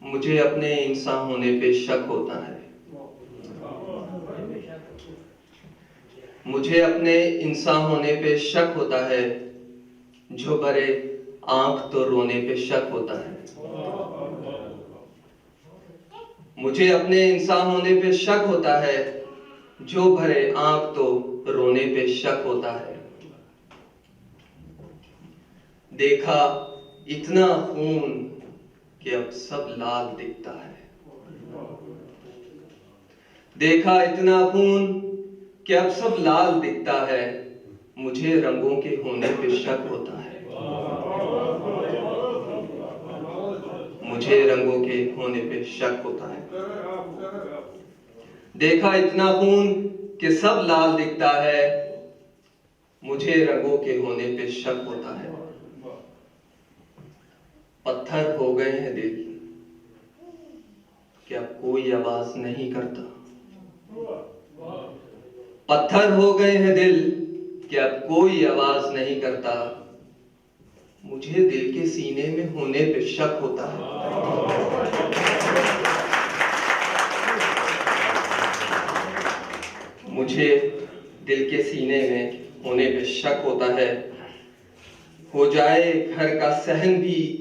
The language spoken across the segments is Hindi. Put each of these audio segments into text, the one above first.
मुझे अपने इंसान होने पे शक होता है। मुझे अपने इंसान होने पे शक होता है, जो भरे आंख तो रोने पे शक होता है। मुझे अपने इंसान होने पे शक होता है, जो भरे आंख तो रोने पे शक होता है। देखा इतना खून कि अब सब लाल दिखता है। देखा इतना खून कि अब सब लाल दिखता है। मुझे रंगों के होने पे शक होता है। मुझे रंगों के होने पे शक होता है। देखा इतना खून कि सब लाल दिखता है। मुझे रंगों के होने पे शक होता है। पत्थर हो गए हैं दिल कि अब कोई आवाज नहीं करता। पत्थर हो गए हैं दिल कि अब कोई आवाज नहीं करता। मुझे दिल के सीने में होने पे शक होता है। मुझे दिल के सीने में होने पे शक होता है। हो जाए घर का सहन भी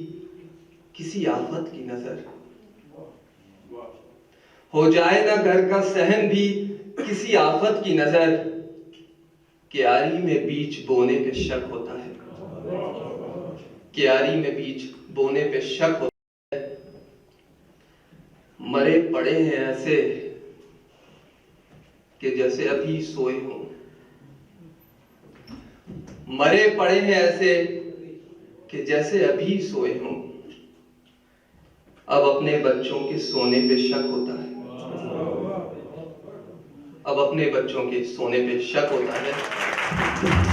किसी आफत की नजर। हो जाए ना घर का सहन भी किसी आफत की नजर। क्यारी में बीज बोने पे शक होता है। क्यारी में बीज बोने पे शक होता है। मरे पड़े हैं ऐसे कि जैसे अभी सोए हों। मरे पड़े हैं ऐसे कि जैसे अभी सोए हों। अब अपने बच्चों के सोने पे शक होता है। अब अपने बच्चों के सोने पे शक होता है।